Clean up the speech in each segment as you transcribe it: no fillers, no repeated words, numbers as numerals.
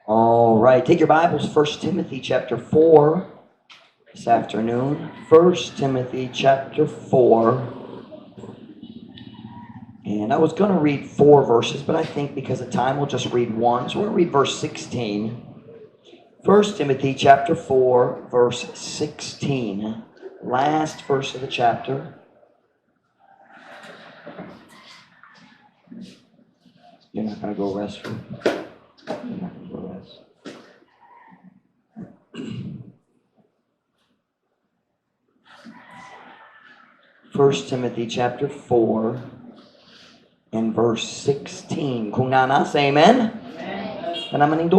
All right, take your Bibles, 1 Timothy chapter 4 this afternoon. 1 Timothy chapter 4. And I was going to read 4 verses, but I think because of time we'll just read 1. So we're going to read verse 16. 1 Timothy chapter 4, verse 16. Last verse of the chapter. You're not going to go rest for You're not going to go rest. 1 Timothy chapter 4 and verse 16. Kung nana, say amen. Amen.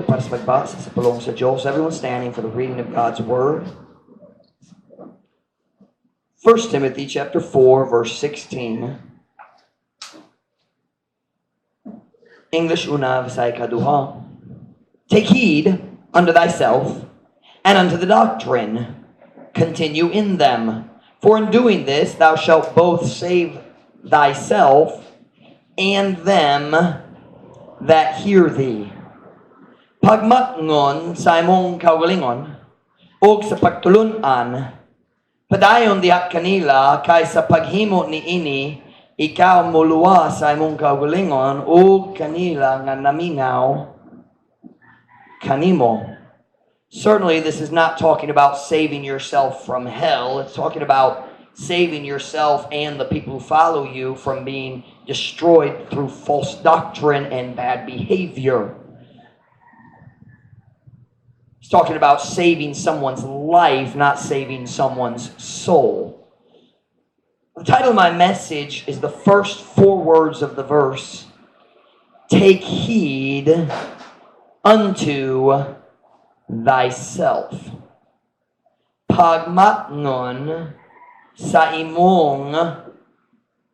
Para sa pagbasa sa pulong sa Diyos. Everyone standing for the reading of God's Word. 1 Timothy chapter 4 verse 16. English una, Visay kaduha. Take heed unto thyself and unto the doctrine. Continue in them. For in doing this thou shalt both save thyself and them that hear thee. Pagmatngon sa imong kaugalingon ug sa pagtulunan, padayon diha kanila kay sa paghimo ni ini ikaw muluwa sa imong kaugalingon ug kanila nga namingaw kanimo. Certainly this is not talking about saving yourself from hell. It's talking about saving yourself and the people who follow you from being destroyed through false doctrine and bad behavior. It's talking about saving someone's life, not saving someone's soul. The title of my message is the first 4 words of the verse. Take heed unto thyself. Pagmatngon sa imong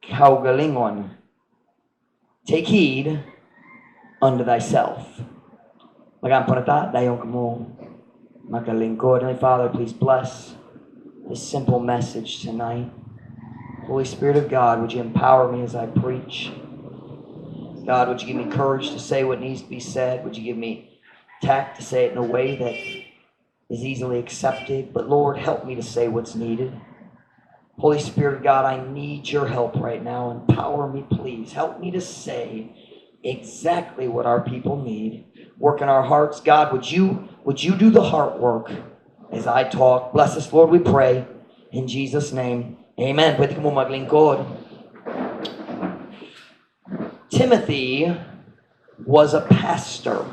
kaugalingon. Take heed unto thyself. Magampanata, dayon kamo makalingkod. Heavenly Father, please bless this simple message tonight. Holy Spirit of God, would you empower me as I preach? God, would you give me courage to say what needs to be said? Would you give me tact to say it in a way that is easily accepted? But Lord, help me to say what's needed. Holy Spirit of God, I need your help right now. Empower me, please. Help me to say exactly what our people need. Work in our hearts. God, would you do the heart work as I talk? Bless us, Lord, we pray. In Jesus' name, amen. Pwede ka mo maglingkod. Timothy was a pastor.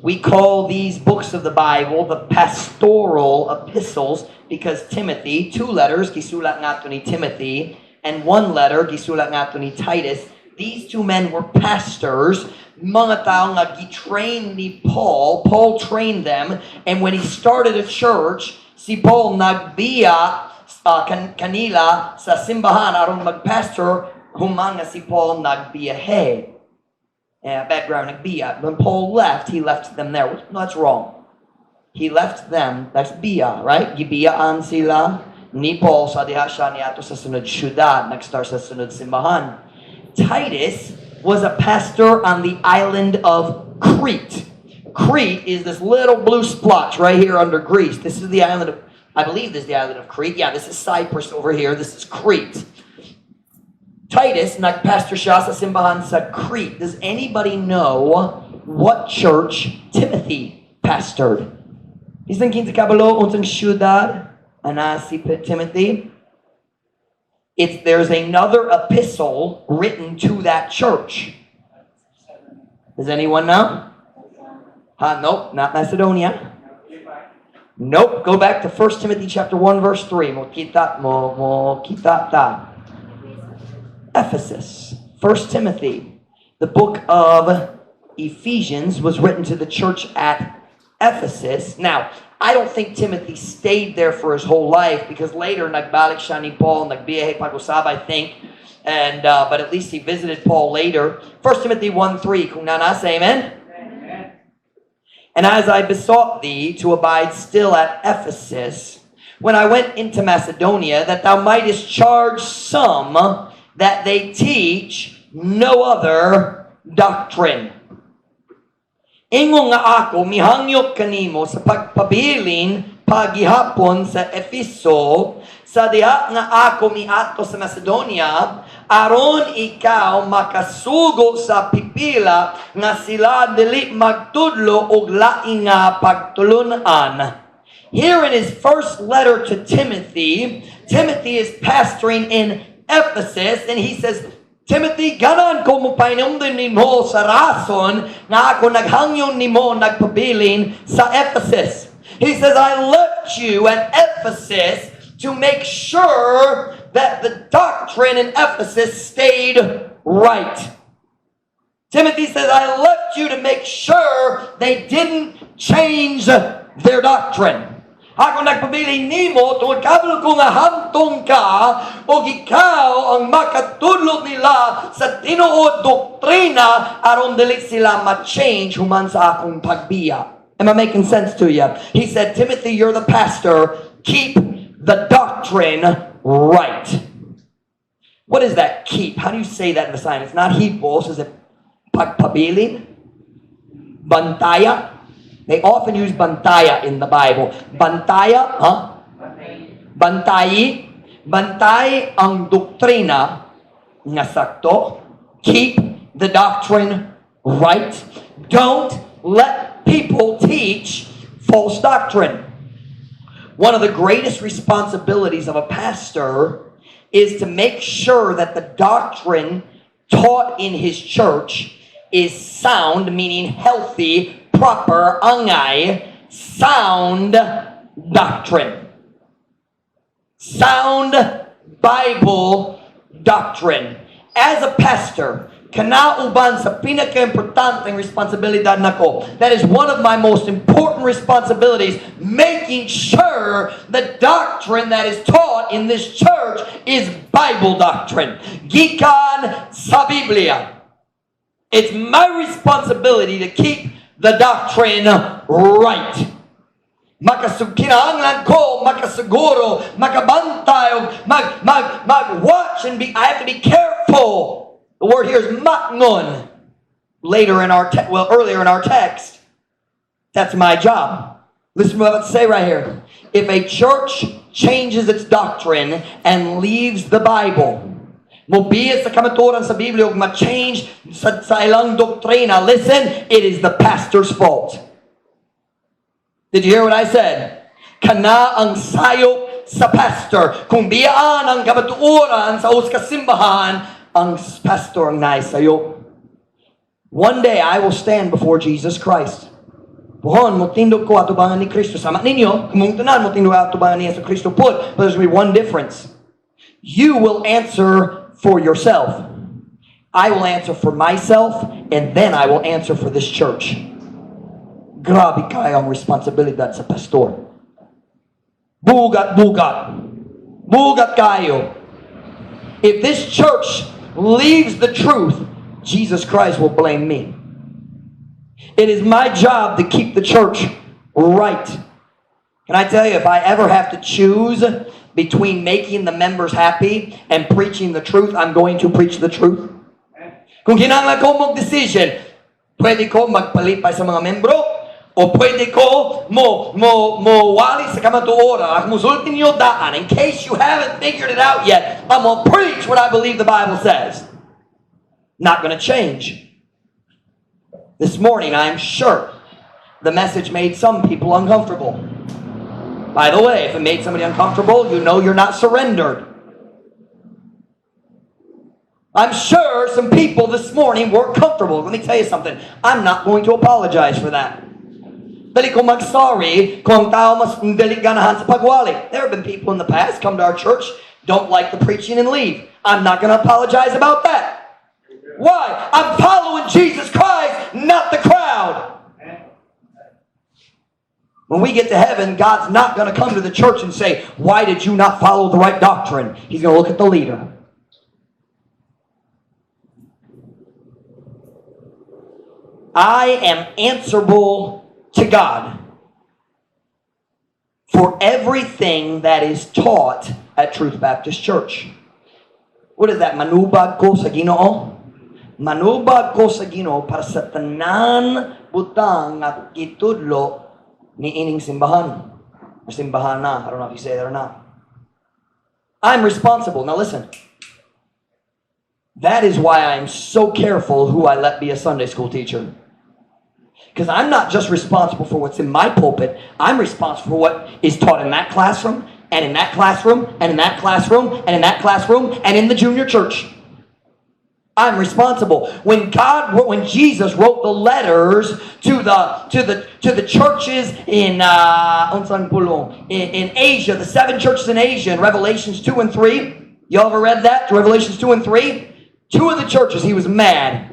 We call these books of the Bible the pastoral epistles because Timothy, 2 letters, gisulat nga ni Timothy, and 1 letter, gisulat nga ni Titus. These 2 men were pastors, mga tao nga gitrain ni Paul. Paul trained them, and when he started a church, si Paul nagbiya kanila sa simbahan aron magpastor, humanga si Paul nagbiyahe. Background nagbiya. When Paul left, he left them there. No, that's wrong. He left them. That's biya, right? Gibiyaan sila ni Paul sa diha siya niadto sa sunod syudad, nag-start sa sunod simbahan. Titus was a pastor on the island of Crete. Crete is this little blue splotch right here under Greece. This is the island of, I believe this is the island of Crete. Yeah, this is Cyprus over here. This is Crete. Titus, nagpastor siya sa simbahan sa Crete. Does anybody know what church Timothy pastored? Isang kinsa kabalo unsang syudad ana si Timothy? There's another epistle written to that church. Does anyone know? Nope, not Macedonia. Nope, go back to 1 Timothy chapter 1 verse 3. Mo kita ta. Ephesus. 1 Timothy. The book of Ephesians was written to the church at Ephesus. Now, I don't think Timothy stayed there for his whole life because later nagbalik siya ni Paul, nagbiyahe pag-usab, I think. But at least he visited Paul later. 1 Timothy 1:3. Kung nana, say amen. Amen. And as I besought thee to abide still at Ephesus, when I went into Macedonia, that thou mightest charge some that they teach no other doctrine. Ingon nga ako, mihangyok kanimo sa pagpabilin pagihapon sa Efeso, sa diha nga ako miadto sa Macedonia, aron ikaw makasugo sa pipila nga sila dili magtudlo og laing nga pagtulunan. Here in his first letter to Timothy, Timothy is pastoring in Ephesus, and he says, Timothy, ganan ko mo painumdin nimo sa rason nga ako naghangyon nimo nagpabilin sa Ephesus. He says, I left you at Ephesus to make sure that the doctrine in Ephesus stayed right. Timothy says, I left you to make sure they didn't change their doctrine. Ako nagpabili nimo tungod kabalo ko nga hantong ka o ikaw ang makatudlo nila sa tinuod doktrina aron dili sila ma-change human sa akong pagbiya. Am I making sense to you? He said, Timothy, you're the pastor. Keep the doctrine right. What is that keep? How do you say that in the sign? It's not hipos. Is it pagpabilin? Bantaya? They often use bantaya in the Bible. Bantaya, huh? Bantayi. Bantay ang doktrina nga sakto. Keep the doctrine right. Don't let people teach false doctrine. One of the greatest responsibilities of a pastor is to make sure that the doctrine taught in his church is sound, meaning healthy, proper, angay, sound doctrine. Sound Bible doctrine. As a pastor, kanauban sa pinaka-importanteng responsibilidad nako. That is one of my most important responsibilities, making sure the doctrine that is taught in this church is Bible doctrine. Gikan sa Biblia. It's my responsibility to keep the doctrine right. Kinahanglan ko, makasiguro, makabantay, mag-watch and I have to be careful. The word here is makngon. Earlier in our text. That's my job. Listen to what I say right here. If a church changes its doctrine and leaves the Bible, mobiyas sa kamaturan sa Biblia ug ma-change sa ilang doktrina, listen, it is the pastor's fault. Did you hear what I said? Kana ang sayop sa pastor. Kung biyaan ang kamatuoran sa kasimbahan, ang pastor ang naisayop. One day I will stand before Jesus Christ. Buhon, mutindog ko atubangan ni Kristo. Sama ninyo, kumungtunan, mutindog atubangan ni Yesu Kristo put. But there's going to be one difference. You will answer for yourself. I will answer for myself, and then I will answer for this church. Grabe kayo ang responsibilidad sa pastor. Bugat kayo. If this church leaves the truth, Jesus Christ will blame me. It is my job to keep the church right. Can I tell you, if I ever have to choose between making the members happy and preaching the truth, I'm going to preach the truth. Kung kinahanglan ko mag-decision, pwede ko magpalipay sa mga membro, o pwede ko wali sa kamatuoran, musultin niyo daan. In case you haven't figured it out yet, I'm going to preach what I believe the Bible says. Not going to change. This morning, I'm sure the message made some people uncomfortable. By the way, if it made somebody uncomfortable, you know you're not surrendered. I'm sure some people this morning weren't comfortable. Let me tell you something. I'm not going to apologize for that. Dali ko mag-sorry kung tao mas dali ganahan sa pagwali. There have been people in the past come to our church, don't like the preaching and leave. I'm not going to apologize about that. Why? I'm following Jesus Christ, not the crowd. When we get to heaven, God's not going to come to the church and say, why did you not follow the right doctrine? He's going to look at the leader. I am answerable to God for everything that is taught at Truth Baptist Church. What is that? Manubag ko sa Ginoo? manubag ko sa Ginoo para sa tanan butang nga gitudlo ni ining simbahan. Or simbahan na. I don't know if you say that or not. I'm responsible. Now listen. That is why I'm so careful who I let be a Sunday school teacher. Because I'm not just responsible for what's in my pulpit. I'm responsible for what is taught in that classroom, and in that classroom, and in that classroom, and in that classroom, and in the junior church. I'm responsible. When Jesus wrote the letters to the churches in Asia, the 7 churches in Asia, in Revelations 2 and 3. Y'all ever read that? Revelations 2 and 3? 2 of the churches, he was mad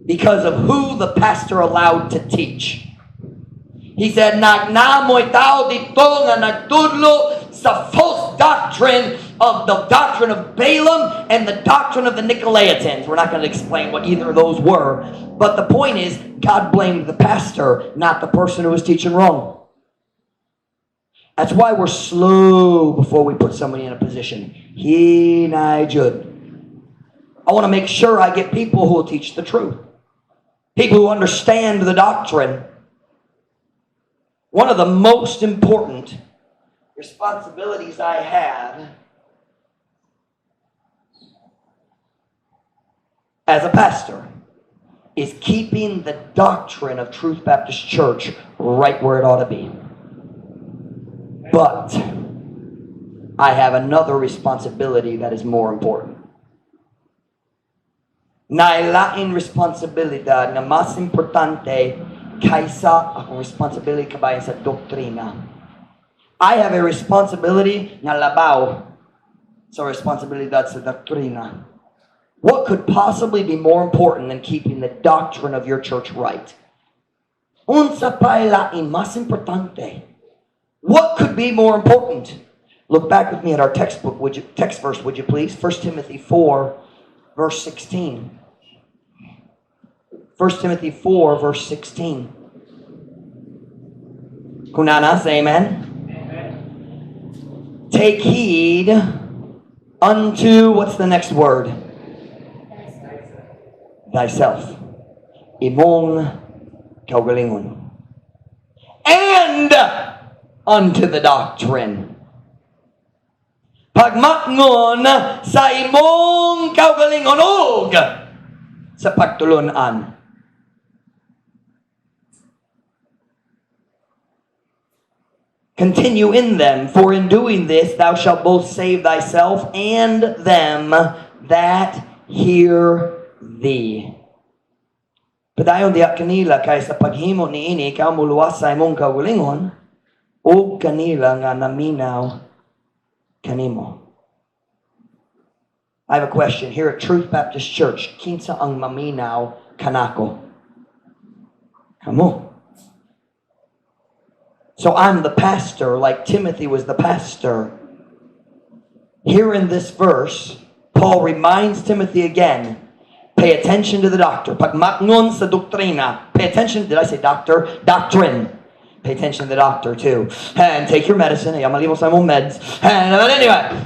because of who the pastor allowed to teach. He said, "Nagnamoy tao dito nga nagtudlo sa false doctrine of the doctrine of Balaam and the doctrine of the Nicolaitans." We're not going to explain what either of those were. But the point is, God blamed the pastor, not the person who was teaching wrong. That's why we're slow before we put somebody in a position. I want to make sure I get people who will teach the truth. People who understand the doctrine. One of the most important responsibilities I have as a pastor is keeping the doctrine of Truth Baptist Church right where it ought to be. But I have another responsibility that is more important. Nailaing responsibilidad na mas importante kaysa akong responsibility kabayan sa doktrina. I have a responsibility na labaw sa responsibilidad sa doktrina. What could possibly be more important than keeping the doctrine of your church right? Unsa pa'y lain mas importante? What could be more important? Look back with me at our text verse, would you please? 1 Timothy 4, verse 16. 1 Timothy 4, verse 16. Kunana, say amen. Amen. Take heed unto, what's the next word? Thyself. Imong kaugalingon. And unto the doctrine. Pagmatngon sa imong kaugalingon og sa pagtulunan. Continue in them, for in doing this thou shalt both save thyself and them that hear thee. Padayon diak kanila kay sa paghimo niini ikaw muluwas sa imong kaugalingon ug kanila nga naminaw kanimo. I have a question here at Truth Baptist Church. Kinsa ang maminaw kanako? Kamo. So I'm the pastor, like Timothy was the pastor. Here in this verse, Paul reminds Timothy again, pay attention to the doctor. Pagmatngon sa doktrina. Pay attention, did I say doctor? Doctrine. Pay attention to the doctor too. And take your medicine. Ay, malimos sa mong meds. But anyway.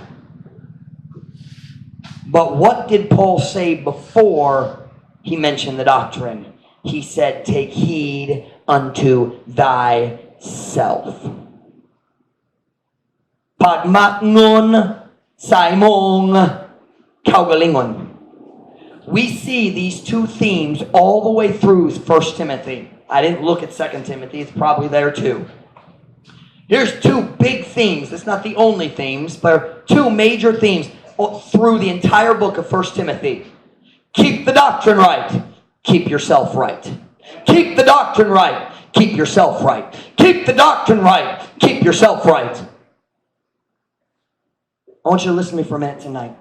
But what did Paul say before he mentioned the doctrine? He said, take heed unto thyself. Pagmatngon sa imong kaugalingon. We see these two themes all the way through 1 Timothy. I didn't look at 2 Timothy. It's probably there too. Here's two big themes. It's not the only themes, but two major themes through the entire book of 1 Timothy. Keep the doctrine right. Keep yourself right. Keep the doctrine right. Keep yourself right. Keep the doctrine right. Keep yourself right. I want you to listen to me for a minute tonight.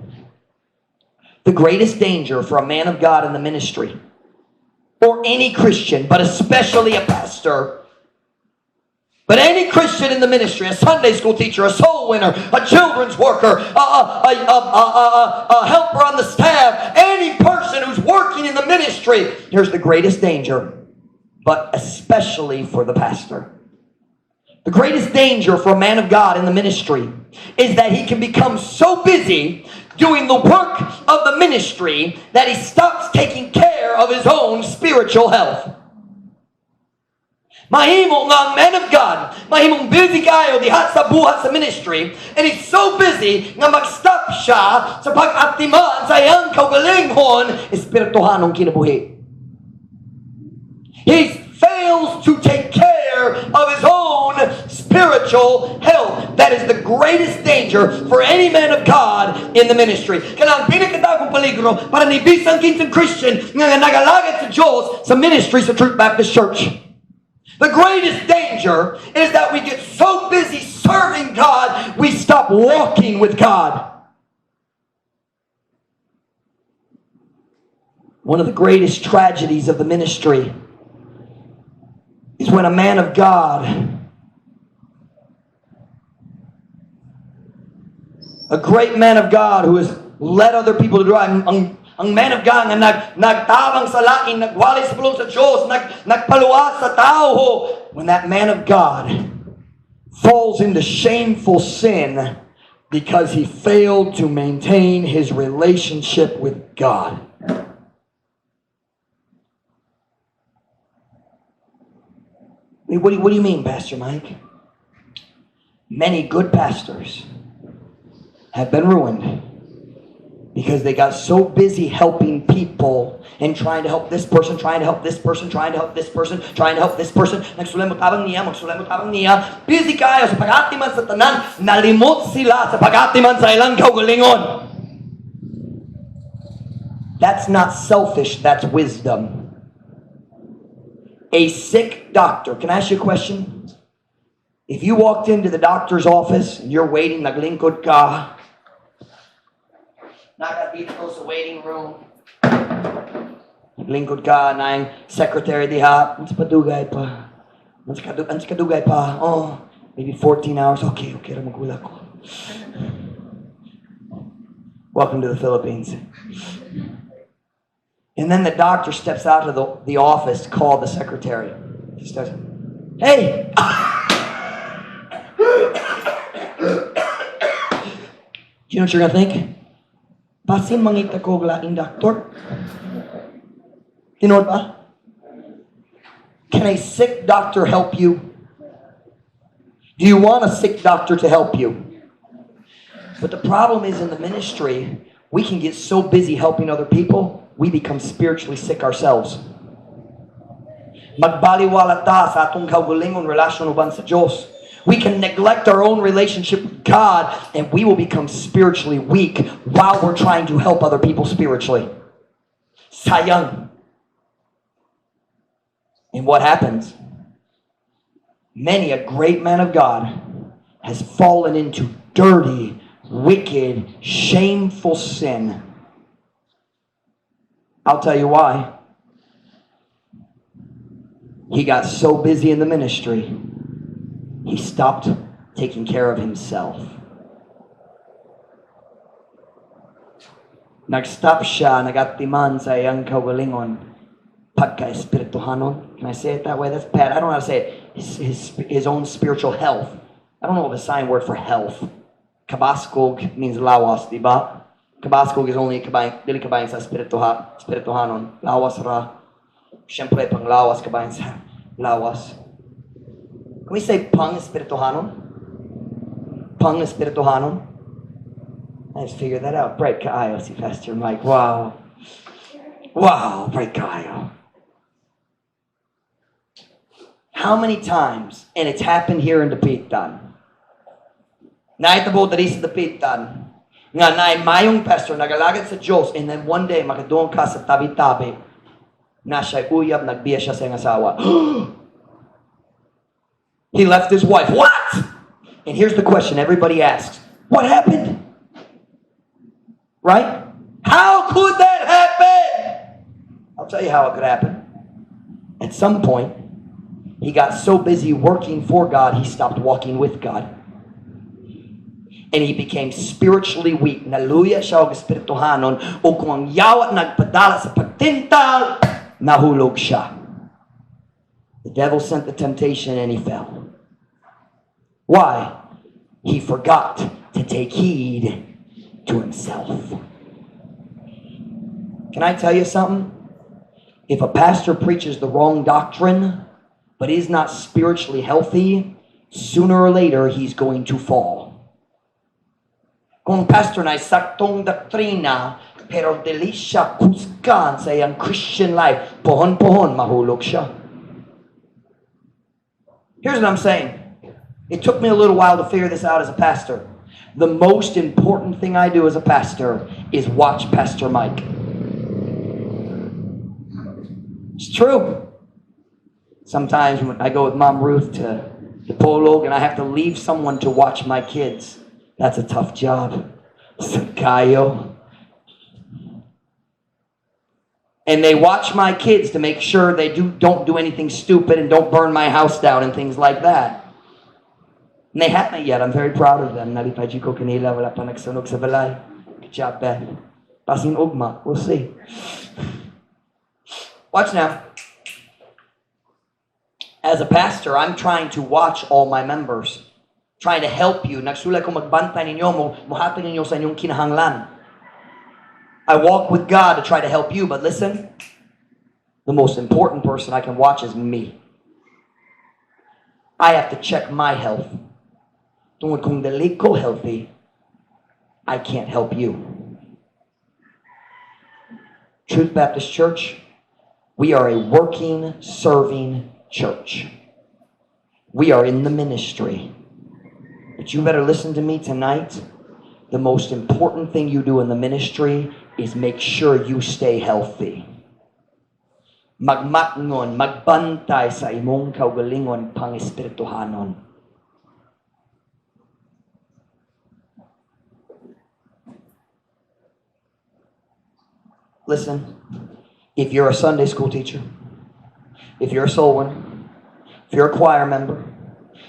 The greatest danger for a man of God in the ministry, or any Christian, but especially a pastor, but any Christian in the ministry, a Sunday school teacher, a soul winner, a children's worker, a helper on the staff, any person who's working in the ministry, here's the greatest danger, but especially for the pastor. The greatest danger for a man of God in the ministry is that he can become so busy doing the work of the ministry that he stops taking care of his own spiritual health. Mahimo nga ang man of God, mahimong busy kayo diha sa buhat sa ministry, and he's so busy nga mag-stop siya sa pag-aktiman sa iyang kaugalingon espirituhanong kinabuhi. He fails to take care of his own spiritual health. That is the greatest danger for any man of God in the ministry. Kaya ang pinakatagong peligro para ni bisang kinsang Christian nga nagalagad sa Diyos sa ministry sa Truth Baptist Church. The greatest danger is that we get so busy serving God, we stop walking with God. One of the greatest tragedies of the ministry is when a man of God, a great man of God who has led other people to drive, ang man of God nga nagtabang sa laing, nagwalay sa pulong sa Diyos, nagpaluwas sa tao. When that man of God falls into shameful sin because he failed to maintain his relationship with God. What do you mean, Pastor Mike? Many good pastors have been ruined because they got so busy helping people and trying to help this person, trying to help this person, trying to help this person, trying to help this person. Magsulemot-abang niya. Busy kayo sa pag-atiman sa tanan, nalimot sila sa pag-atiman sa ilang kaugalingon. That's not selfish, that's wisdom. A sick doctor. Can I ask you a question? If you walked into the doctor's office and you're waiting, naglingkod ka, nakadito sa waiting room, naglingkod ka na yung secretary diha, mas padugay pa. Mas kadugay pa. Oh, maybe 14 hours. Okay, magula ko. Welcome to the Philippines. And then the doctor steps out of the office to call the secretary. He starts, hey! Do you know what you're going to think? Basin mangita ko laing doctor. You know what ba? Can a sick doctor help you? Do you want a sick doctor to help you? But the problem is in the ministry, we can get so busy helping other people, we become spiritually sick ourselves. Magbaliwala ta sa atong kaugalingon relasyon uban sa Diyos. We can neglect our own relationship with God and we will become spiritually weak while we're trying to help other people spiritually. Sayang. And what happens? Many a great man of God has fallen into dirty, wicked, shameful sin. I'll tell you why. He got so busy in the ministry, he stopped taking care of himself. Nag-stop siya, nag-atiman sa iyang kaugalingon pagka-espirituhanon. Can I say it that way? That's bad. I don't know how to say it. His own spiritual health. I don't know of a sign word for health. Kabaskog means lawas, di ba? Kabaskog is only dili kabayan sa espirituhanon. Lawas ra. Siyempre, pang lawas kabayan sa lawas. Can we say pang espirituhanon? Pang espirituhanon? I just figured that out. Bright kaayo si Pastor Mike. Wow. Wow, bright kaayo. How many times, and it's happened here in Dapitan, naitabo dari sa Dapitan, nga naay mayong pastor, nagalagad sa Diyos, and then one day, makadoon ka sa tabi-tabi, na siya'y uyab, nagbiya siya sa iyang asawa. He left his wife. What? And here's the question everybody asks. What happened? Right? How could that happen? I'll tell you how it could happen. At some point, he got so busy working for God, he stopped walking with God. And he became spiritually weak. Naluya siya og espirituhanon, o kung ang yawa nagpadala sa pagtintal, nahulog siya. The devil sent the temptation and he fell. Why? He forgot to take heed to himself. Can I tell you something? If a pastor preaches the wrong doctrine, but is not spiritually healthy, sooner or later he's going to fall. Kung pastor na saktong doktrina, pero dili siya kusgan sa iyang Christian life, pohon-pohon mahulog siya. Here's what I'm saying. It took me a little while to figure this out as a pastor. The most important thing I do as a pastor is watch Pastor Mike. It's true. Sometimes when I go with Mom Ruth to the Polog and I have to leave someone to watch my kids, that's a tough job. Sakayo. And they watch my kids to make sure they don't do anything stupid and don't burn my house down and things like that. And they haven't yet. I'm very proud of them. Nalipay ko kanila, wala pa nagsunog sa balay. Good job, Beth. Pasing ugma. We'll see. Watch now. As a pastor, I'm trying to watch all my members. Trying to help you. Nagsulay ko magbantay ninyo, muhatid ninyo sa inyong kinahanglan. I walk with God to try to help you, but listen, the most important person I can watch is me. I have to check my health. Kung dili ko healthy, I can't help you. Truth Baptist Church, we are a working, serving church. We are in the ministry. But you better listen to me tonight. The most important thing you do in the ministry is make sure you stay healthy. Magmatngon, magbantay sa imong kaugalingon pang-espirituhanon. Listen, if you're a Sunday school teacher, if you're a soul winner, if you're a choir member,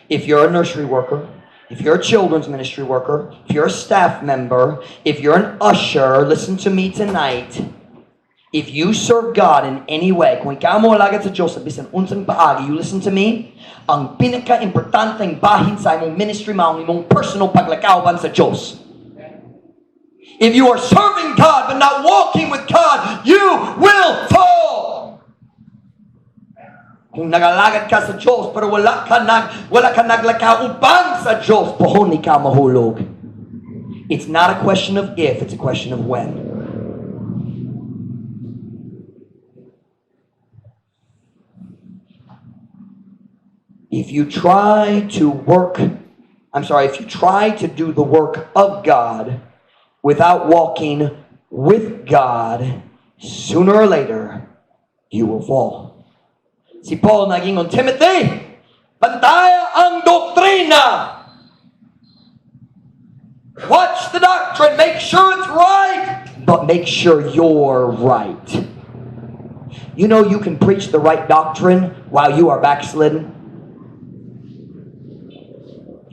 if you're a nursery worker, if you're a children's ministry worker, if you're a staff member, if you're an usher, listen to me tonight. If you serve God in any way, kung ikaw mo alagad sa Diyos sa bisan unsang paagi, you listen to me, ang pinaka-importanteng bahin sa imong ministry mo, ang imong personal paglakawan sa Diyos. If you are serving God but not walking with God, you will fall. Kung nagalagad ka sa Diyos pero wala ka naglakaubang sa Diyos, pohon ka mahulog. It's not a question of if, it's a question of when. If you try to do the work of God without walking with God, sooner or later, you will fall. Si Paul nagingon, Timothy, bantaya ang doktrina. Watch the doctrine, make sure it's right, but make sure you're right. You know you can preach the right doctrine while you are backslidden.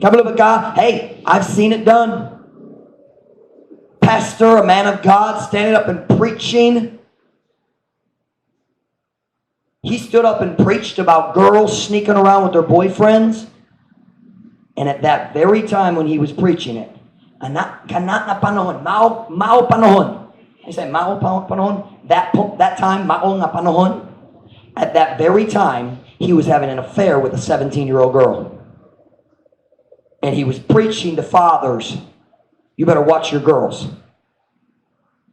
Hey, I've seen it done. Pastor, a man of God, standing up and preaching. He stood up and preached about girls sneaking around with their boyfriends. And at that very time when he was preaching it, kanat na panahon, mao panahon. I say mao panahon. That time, mao nga panahon. At that very time, he was having an affair with a 17-year-old girl. And he was preaching to fathers, you better watch your girls.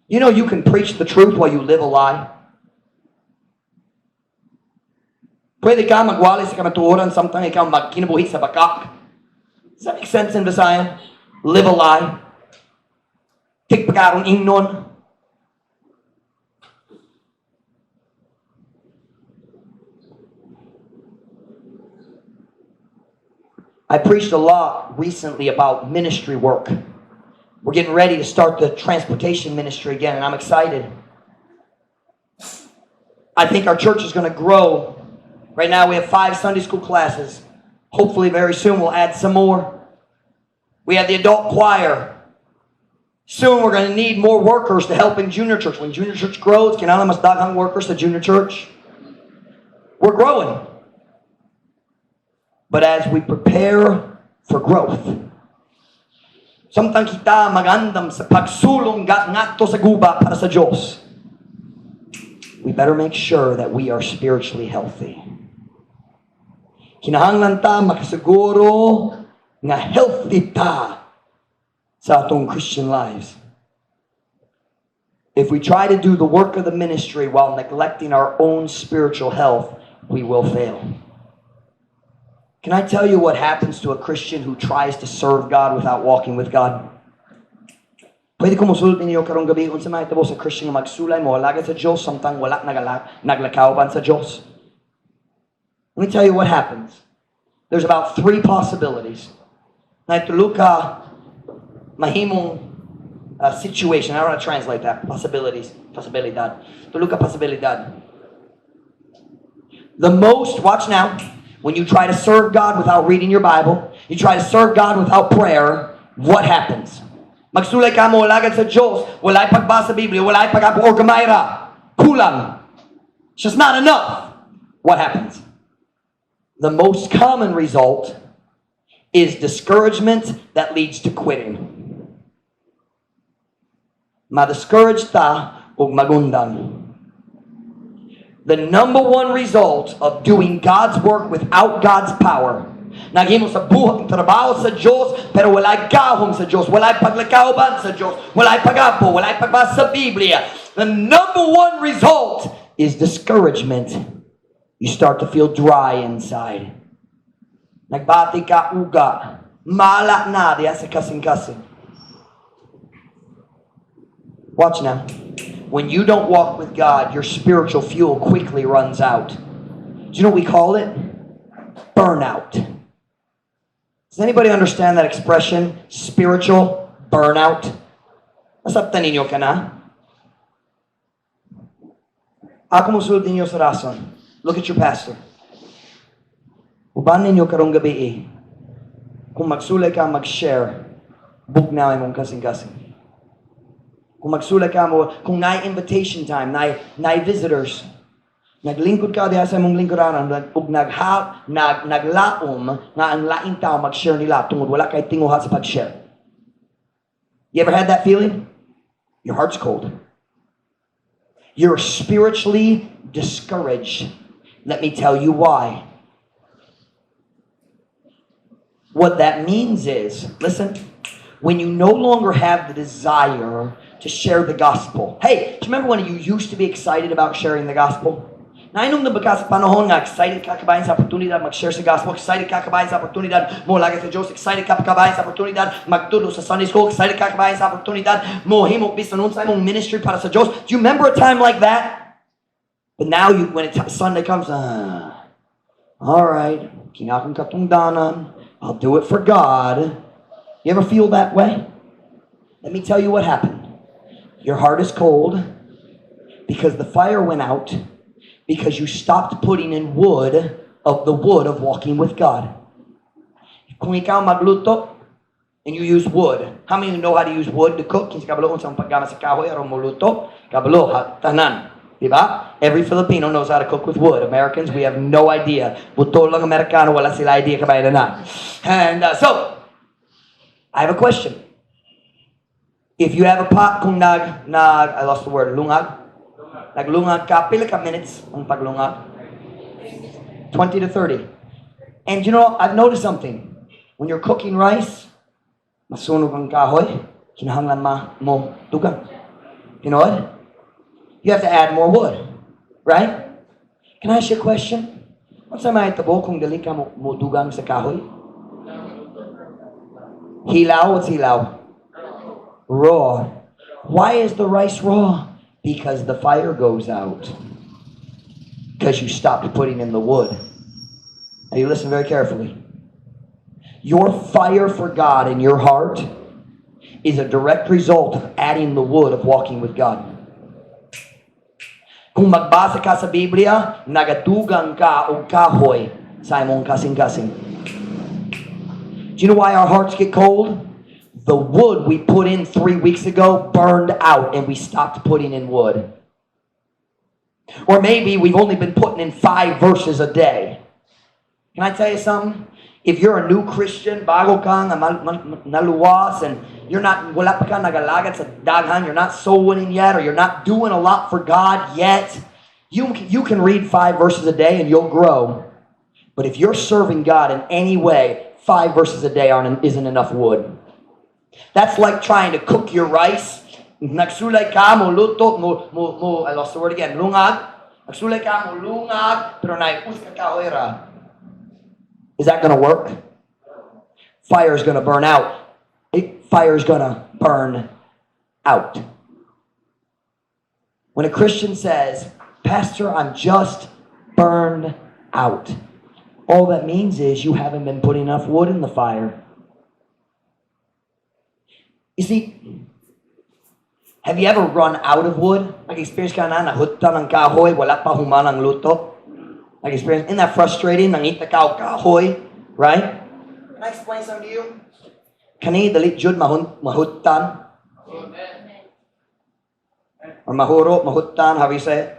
You know you can preach the truth while you live a lie. Pwede ka magwali sa kamatuoran, samtang ikaw magkinabuhi sa bakak. Does that make sense in Visayan? Live a lie. Tikpakarong ingnon. I preached a lot recently about ministry work. We're getting ready to start the transportation ministry again, and I'm excited. I think our church is going to grow. Right now we have 5 Sunday school classes. Hopefully very soon we'll add some more. We have the adult choir. Soon we're going to need more workers to help in junior church. When junior church grows, kailangan mas daghang workers sa junior church. We're growing. But as we prepare for growth, Samtang kita magandam sa pagsulong ngadto sa guba para sa Diyos, we better make sure that we are spiritually healthy. Kinahanglan ta makasiguro nga healthy ta sa atong Christian lives. If we try to do the work of the ministry while neglecting our own spiritual health, we will fail. Can I tell you what happens to a Christian who tries to serve God without walking with God? Pwede ko musulot ninyo karong gabi unsa may tabo sa Christian nga magsulay mo alagad sa Diyos samtang wala naglakaw pa sa Diyos. Let me tell you what happens. There's about 3 possibilities. Na tulo ka mahimong situation. I don't know how to translate that. Possibilidad. Tulo ka posibilidad. The most, watch now, when you try to serve God without reading your Bible, you try to serve God without prayer, what happens? Magsulay ka mo, alagad sa Diyos, walay pagbasa Biblia, walay pag-apo or gamayra. Kulang. It's just not enough. What happens? The most common result is discouragement that leads to quitting. Ma-discourage ta o magundan. The number 1 result of doing God's work without God's power. Naghimo sa buhat trabaho sa Diyos, pero walay gahom sa Diyos, walay paglakaoban sa Diyos, walay pag-apo, walay pagbasa sa Biblia. The number 1 result is discouragement. You start to feel dry inside. Nagbati ka uga, mala na diya sa kasing-kasing. Watch now. When you don't walk with God, your spiritual fuel quickly runs out. Do you know what we call it? Burnout. Does anybody understand that expression? Spiritual burnout? Nasabtan ninyo ka na? Ako musulod ninyo sa rason. Look at your pastor. Uban ninyo karong gabi eh. Kung magsulay ka, mag-share, book na imong kasing-kasing. Kung magsulay ka mo, kung na-invitation time, na-visitors, naglingkod ka diya sa imong lingkudanan, ug naglaom nga ang laing tao mag-share nila tungod wala kay tinguha sa pag-share. You ever had that feeling? Your heart's cold. You're spiritually discouraged. Let me tell you why. What that means is, listen, when you no longer have the desire to share the gospel. Hey, do you remember when you used to be excited about sharing the gospel? Nainong na ba ka sa panahon nga excited ka kabayan sa oportunidad mag-share sa gospel, excited ka kabayan sa oportunidad mo lagay sa Diyos, excited ka kabayan sa oportunidad magtudlo sa Sunday school, excited ka kabayan sa oportunidad mo himok bisanon sa imong ministry para sa Diyos. Do you remember a time like that? But now when Sunday comes, all right, kinakong katungdanan, I'll do it for God. You ever feel that way? Let me tell you what happened. Your heart is cold because the fire went out because you stopped putting in wood of walking with God. Kung ikaw magluto and you use wood, how many know how to use wood to cook? Kinsa kabalo unsang paggama sa kahoy aron muluto? Kabalo tanan. Diba? Every Filipino knows how to cook with wood. Americans, we have no idea. Buto lang Amerikano, wala sila idea kabayan na. And so, I have a question. If you have a pot, kung I lost the word, lungag? Naglungag ka, pila ka minutes ang paglungag? 20 to 30. And you know, I've noticed something. When you're cooking rice, masunog ang kahoy, kinahanglan mo dugang. You know what? You have to add more wood. Right? Can I ask you a question? What's sa may tabo kung dali ka mo dugang sa kahoy? Hilaw? What's hilaw? Raw. Why is the rice raw? Because the fire goes out. Because you stopped putting in the wood. Now you listen very carefully. Your fire for God in your heart is a direct result of adding the wood of walking with God. Kung magbasa ka sa Biblia, nagadugang ka o kahoy sa imong kasing-kasing. Do you know why our hearts get cold? The wood we put in 3 weeks ago burned out and we stopped putting in wood. Or maybe we've only been putting in 5 verses a day. Can I tell you something? If you're a new Christian, bago kang naluwas, and you're not, wala pa ka nagalagat sa daghan, you're not soul winning yet, or you're not doing a lot for God yet, you can read 5 verses a day and you'll grow. But if you're serving God in any way, 5 verses a day isn't enough wood. That's like trying to cook your rice. Nagsulay ka, mo luto, I lost the word again, lungag. Nagsulay ka, mo lungag, pero naipus ka kahoy ra. Is that going to work? Fire is going to burn out. Fire is going to burn out. When a Christian says, Pastor, I'm just burned out, all that means is you haven't been putting enough wood in the fire. You see, have you ever run out of wood? Nag-experience ka na, nahutta ng kahoy, wala pa humanang luto. Nag-experience, isn't that frustrating? Nangita ka o kahoy, right? Can I explain something to you? Kani dalit jud mahuttan? Or mahuro, mahuttan, how do you say it?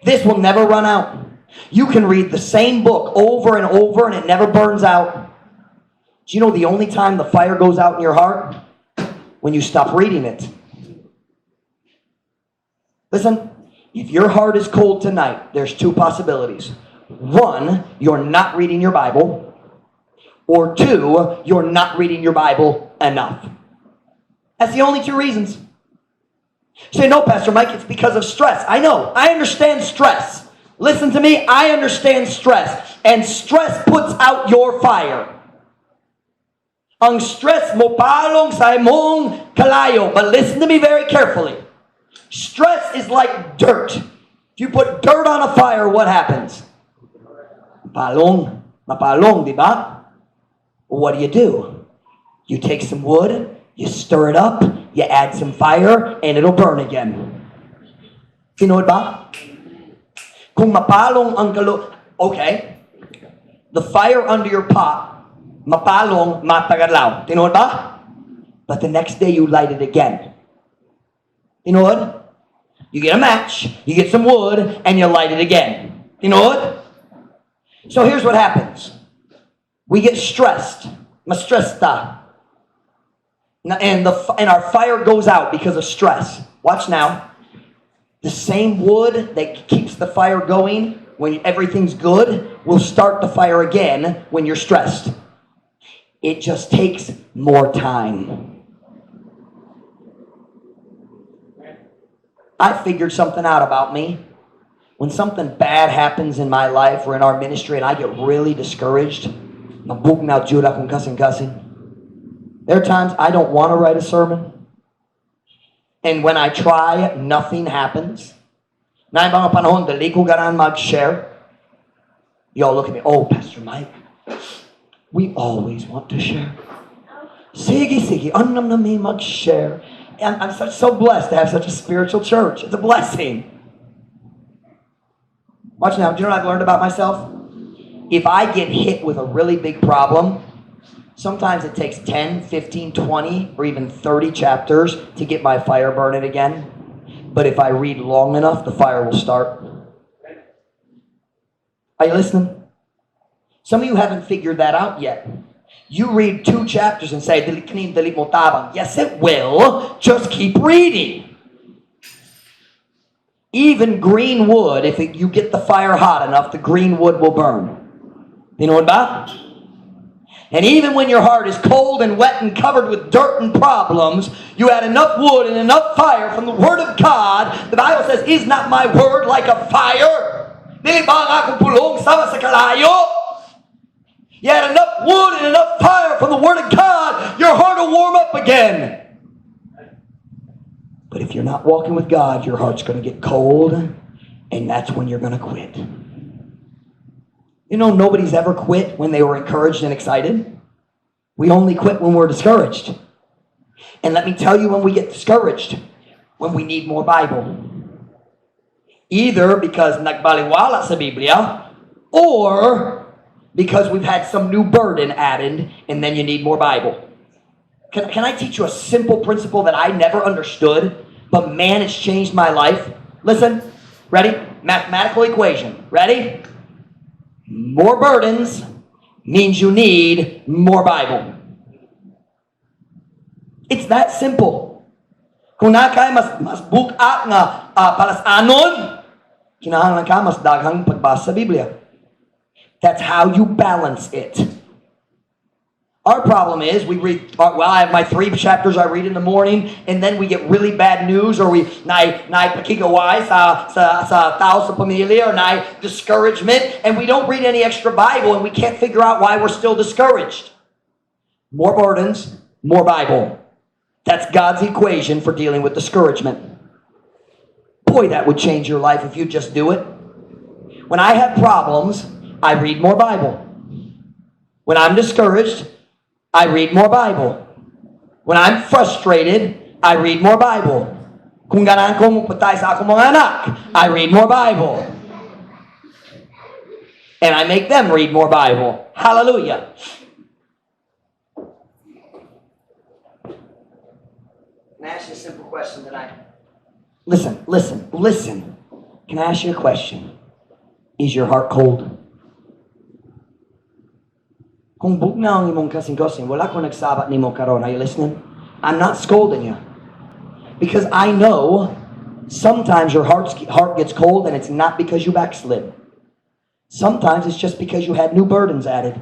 This will never run out. You can read the same book over and over and it never burns out. Do you know the only time the fire goes out in your heart? When you stop reading it. Listen, if your heart is cold tonight, there's 2 possibilities. 1, you're not reading your Bible. Or 2, you're not reading your Bible enough. That's the only 2 reasons. You say, no, Pastor Mike, it's because of stress. I know. I understand stress. Listen to me. I understand stress. And stress puts out your fire. Ang stress mo palong sa imong kalayo. But listen to me very carefully. Stress is like dirt. If you put dirt on a fire, what happens? Mapalong, di ba? What do? You take some wood, you stir it up, you add some fire, and it'll burn again. Tinood ba? Kung mapalong ang okay, the fire under your pot, mapalong, matagalaw. Tinood ba? But the next day you light it again. Tinood? You get a match, you get some wood, and you light it again. Tinood? So here's what happens. We get stressed. Mastresta. And our fire goes out because of stress. Watch now. The same wood that keeps the fire going when everything's good will start the fire again when you're stressed. It just takes more time. I figured something out about me. When something bad happens in my life or in our ministry and I get really discouraged, there are times I don't want to write a sermon. And when I try, nothing happens. Na ibang panahon, dali ko ganan mag-share. Y'all look at me, oh, Pastor Mike, we always want to share. Sige, annam na may mag-share. And I'm so blessed to have such a spiritual church. It's a blessing. Watch now. Do you know what I've learned about myself? If I get hit with a really big problem, sometimes it takes 10, 15, 20, or even 30 chapters to get my fire burning again. But if I read long enough, the fire will start. Are you listening? Some of you haven't figured that out yet. You read 2 chapters and say, dali mo tabang. Yes, it will. Just keep reading. Even green wood, if you get the fire hot enough, the green wood will burn. You know what about? And even when your heart is cold and wet and covered with dirt and problems, you add enough wood and enough fire from the Word of God. The Bible says, is not my word like a fire? Di ba ang akong pulong sama sa kalayo? You add enough wood and enough fire from the Word of God, your heart will warm up again. But if you're not walking with God, your heart's going to get cold, and that's when you're going to quit. You know, nobody's ever quit when they were encouraged and excited. We only quit when we're discouraged. And let me tell you when we get discouraged, when we need more Bible. Either because nagbaliwala sa Biblia, or because we've had some new burden added, and then you need more Bible. Can I teach you a simple principle that I never understood, but man, it's changed my life? Listen, ready? Mathematical equation. Ready? More burdens means you need more Bible. It's that simple. Kung nakay mas buka nga palas anon, kinahanglan ka mas daghang pagbasa sa Biblia. That's how you balance it. Our problem is we read, well, I have my 3 chapters I read in the morning, and then we get really bad news, or we pakigaway sa tao sa pamilya, or discouragement, and we don't read any extra Bible, and we can't figure out why we're still discouraged. More burdens, more Bible. That's God's equation for dealing with discouragement. Boy, that would change your life if you just do it. When I have problems, I read more Bible. When I'm discouraged, I read more Bible. When I'm frustrated, I read more Bible. Kung ganahan ko magpatay sa akong mga anak, I read more Bible. And I make them read more Bible. Hallelujah. Can I ask you a simple question tonight? Listen. Can I ask you a question? Is your heart cold? Kung bugnaw ang imong kasing-kasing, wala ko nagsabat nimo karon. Are you listening? I'm not scolding you. Because I know sometimes your heart gets cold, and it's not because you backslid. Sometimes it's just because you had new burdens added.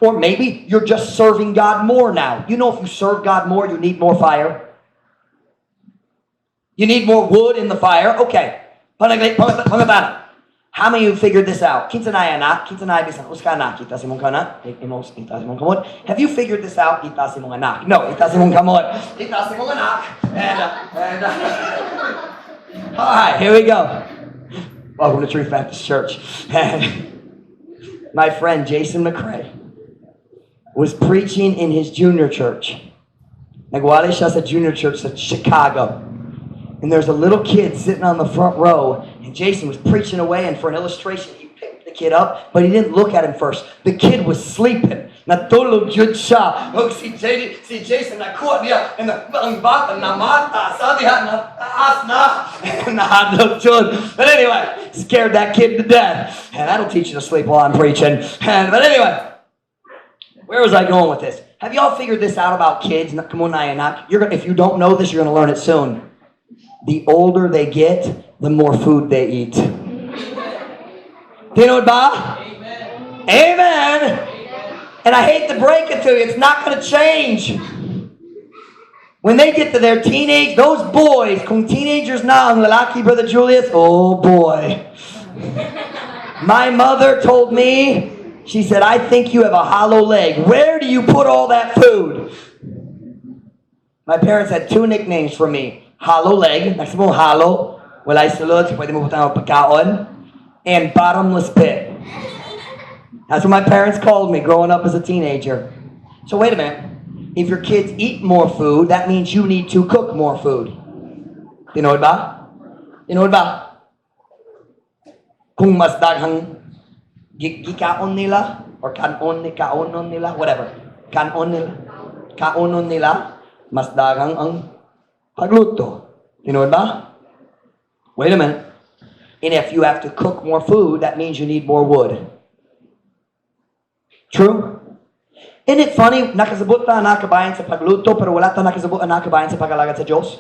Or maybe you're just serving God more now. You know, if you serve God more, you need more fire. You need more wood in the fire. Okay. Pangatana. How many of you figured this out? Have you figured this out? No. All right, here we go. Welcome to Truth Baptist Church. My friend Jason McCrae was preaching in his junior church. Nagwali siya sa junior church in Chicago. And there's a little kid sitting on the front row, and Jason was preaching away, and for an illustration, he picked the kid up, but he didn't look at him first. The kid was sleeping. Natulog yun siya. Si Jason nakuha niya, and ang bata namata. Sabi ha, nataas na. Nahadlok yun. But anyway, scared that kid to death. And that'll teach you to sleep while I'm preaching. But anyway, where was I going with this? Have y'all figured this out about kids? Come on, if you don't know this, you're going to learn it soon. The older they get, the more food they eat. Tinod ba? Amen. Amen. And I hate to break it to you, it's not going to change. When they get to their teenage, those boys, kung teenagers na ang lalaki, Brother Julius, oh boy. My mother told me, she said, I think you have a hollow leg. Where do you put all that food? My parents had 2 nicknames for me. Hollow leg, next mo hollow, walay sulod, so pwede mo butang ang pagkaon, and bottomless pit. That's what my parents called me growing up as a teenager. So wait a minute. If your kids eat more food, that means you need to cook more food. You know ba? You know ba? Kung mas daghang gikaon nila, or kaonon nila, whatever. Kaonon nila, mas daghang ang pagluto. You know ba? Wait a minute. And if you have to cook more food, that means you need more wood. True? Isn't it funny? Nakasabot ta nakabayan sa pagluto, pero wala ta nakasabot nakabayan sa pag-alagad sa Diyos.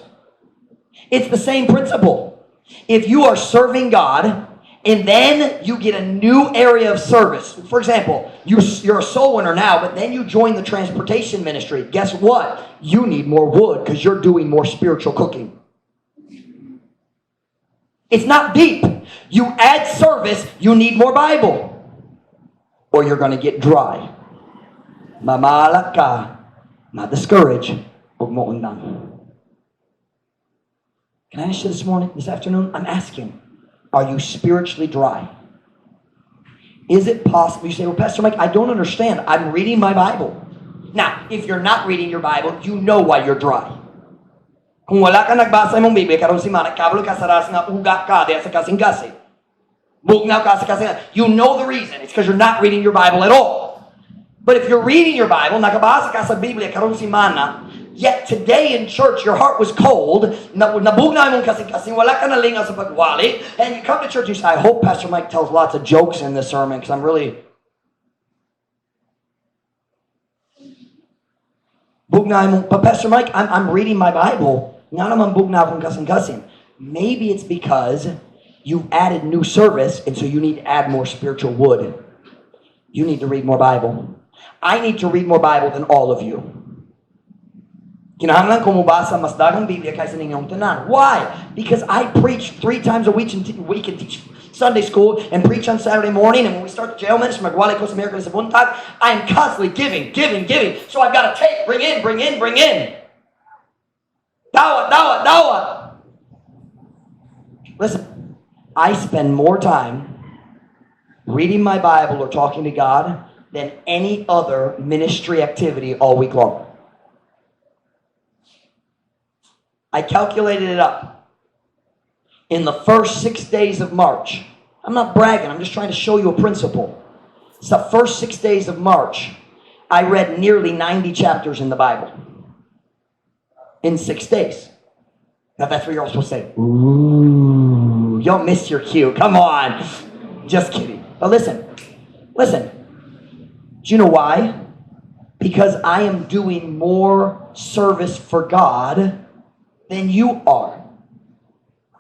It's the same principle. If you are serving God, and then you get a new area of service. For example, you're a soul winner now, but then you join the transportation ministry. Guess what? You need more wood because you're doing more spiritual cooking. It's not deep. You add service, you need more Bible. Or you're going to get dry. Mamalat ka, ma-discourage, huwag mo undang. Can I ask you this afternoon? I'm asking. Are you spiritually dry? Is it possible? You say, well, Pastor Mike, I don't understand. I'm reading my Bible. Now, if you're not reading your Bible, you know why you're dry. Kung wala ka nagbasa mong Biblia, karon si Mana, kabalo ka sa ras nga uga ka diya sa kasing-kasing. Bugnaw ka sa kasing. You know the reason. It's because you're not reading your Bible at all. But if you're reading your Bible, nakabasa ka sa Biblia, karon si Mana, yet today in church, your heart was cold, nabugnaw mong kasing-kasing, wala ka nalinga sa pagwali, and you come to church and you say, I hope Pastor Mike tells lots of jokes in this sermon because I'm really But Pastor Mike, I'm reading my Bible. Nga naman bugna akong kasing-kasing. Maybe it's because you added new service, and so you need to add more spiritual wood. You need to read more Bible. I need to read more Bible than all of you. Kinahanglan ko mubasa mas daghang Biblia kaysa ninyong tanan. Why? Because I preach 3 times a week and teach Sunday school and preach on Saturday morning. And when we start the jail ministry, magwalay ko sa Miracle sa buntag, I am constantly giving. So I've got to take, bring in. Dawat. Listen, I spend more time reading my Bible or talking to God than any other ministry activity all week long. I calculated it up. In the first 6 days of March, I'm not bragging, I'm just trying to show you a principle. It's the first 6 days of March, I read nearly 90 chapters in the Bible. In 6 days. Now that's what you're all supposed to say. Ooh, y'all missed your cue. Come on. Just kidding. But listen. Do you know why? Because I am doing more service for God than you are.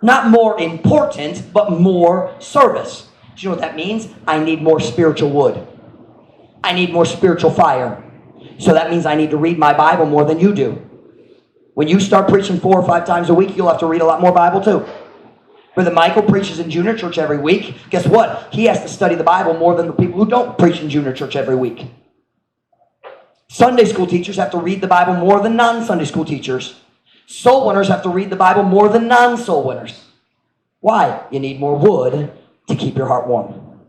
Not more important, but more service. Do you know what that means? I need more spiritual wood. I need more spiritual fire. So that means I need to read my Bible more than you do. When you start preaching 4 or 5 times a week, you'll have to read a lot more Bible too. Brother Michael preaches in junior church every week. Guess what? He has to study the Bible more than the people who don't preach in junior church every week. Sunday school teachers have to read the Bible more than non-Sunday school teachers. Soul winners have to read the Bible more than non-soul winners. Why? You need more wood to keep your heart warm.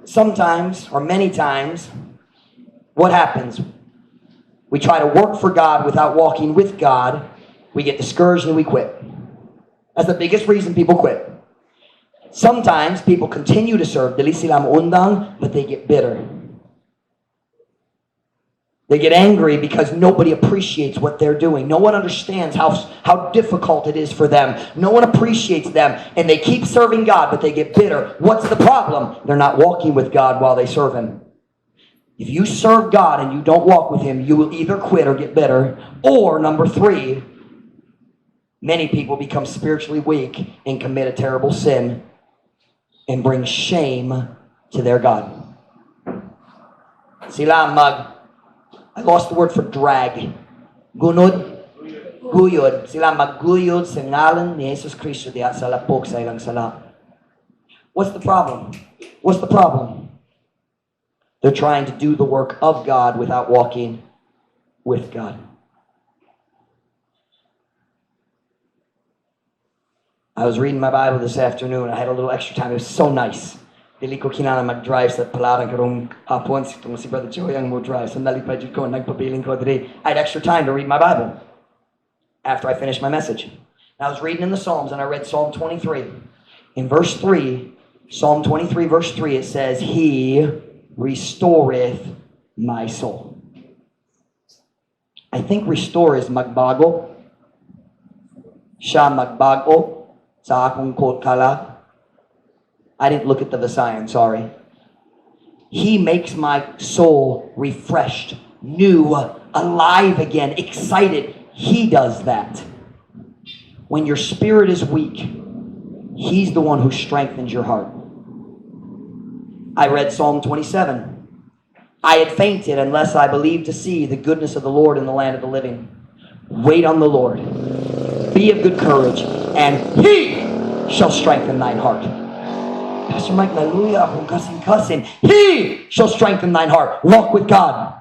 Sometimes, or many times, what happens? We try to work for God without walking with God. We get discouraged and we quit. That's the biggest reason people quit. Sometimes people continue to serve, dili sila maundang, but they get bitter. They get angry because nobody appreciates what they're doing. No one understands how difficult it is for them. No one appreciates them. And they keep serving God, but they get bitter. What's the problem? They're not walking with God while they serve Him. If you serve God and you don't walk with Him, you will either quit or get bitter. Or, number 3, many people become spiritually weak and commit a terrible sin and bring shame to their God. I lost the word for drag. Gunod, guyod. Sila magguyod sa ngalan ni Jesus Cristo diha sa lapok sa ilang sala. What's the problem? They're trying to do the work of God without walking with God. I was reading my Bible this afternoon. I had a little extra time. It was so nice. Dili ko kinahanglan mag-drive sa palaran karong hapon. Si Brother Joey ang mo drive. Sandali pa dyan ko. Nagpabiling ko today. I had extra time to read my Bible after I finished my message. And I was reading in the Psalms, and I read Psalm 23. In verse 3, Psalm 23, verse 3, it says, He restoreth my soul. I think restore is magbago. Siya magbago sa akong quote kala. I didn't look at the Visayan, sorry. He makes my soul refreshed, new, alive again, excited. He does that. When your spirit is weak, He's the one who strengthens your heart. I read Psalm 27. I had fainted unless I believed to see the goodness of the Lord in the land of the living. Wait on the Lord. Be of good courage, and He shall strengthen thine heart. Pastor Mike, hallelujah, akong kasing-kasing. He shall strengthen thine heart. Walk with God.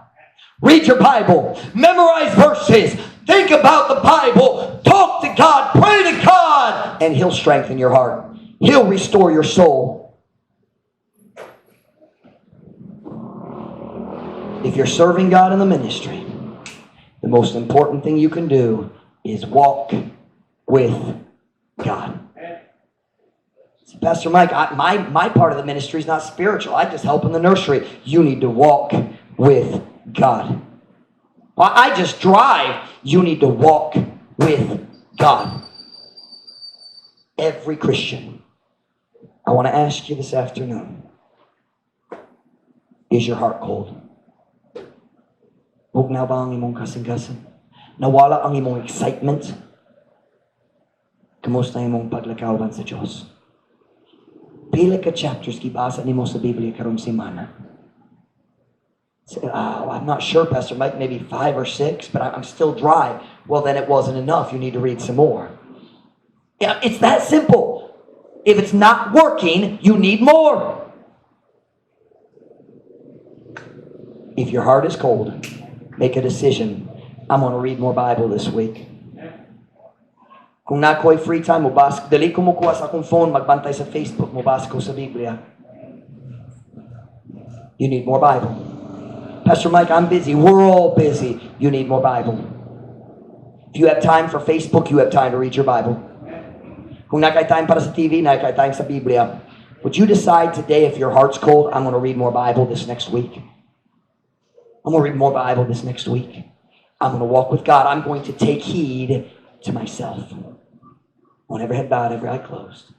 Read your Bible. Memorize verses. Think about the Bible. Talk to God. Pray to God. And He'll strengthen your heart. He'll restore your soul. If you're serving God in the ministry, the most important thing you can do is walk with God. Pastor Mike, my part of the ministry is not spiritual. I just help in the nursery. You need to walk with God. I just drive. You need to walk with God. Every Christian. I want to ask you this afternoon. Is your heart cold? Huwag na ba ang imong kasing-kasing? Nawala ang imong excitement? Kamusta imong paglakawan sa Diyos? Pila ka chapters gibasa nimo sa Biblia karong semana? I'm not sure, Pastor Mike, maybe 5 or 6, but I'm still dry. Well, then it wasn't enough. You need to read some more. Yeah, it's that simple. If it's not working, you need more. If your heart is cold, make a decision. I'm going to read more Bible this week. Kung na ko'y free time, dali ko mukuha sa akong phone, magbantay sa Facebook, mubasa ko sa Biblia. You need more Bible. Pastor Mike, I'm busy. We're all busy. You need more Bible. If you have time for Facebook, you have time to read your Bible. Kung nakay time para sa TV, nakay time sa Biblia. Would you decide today, if your heart's cold, I'm going to read more Bible this next week? I'm going to read more Bible this next week. I'm going to walk with God. I'm going to take heed to myself. I want every head bowed, every eye closed.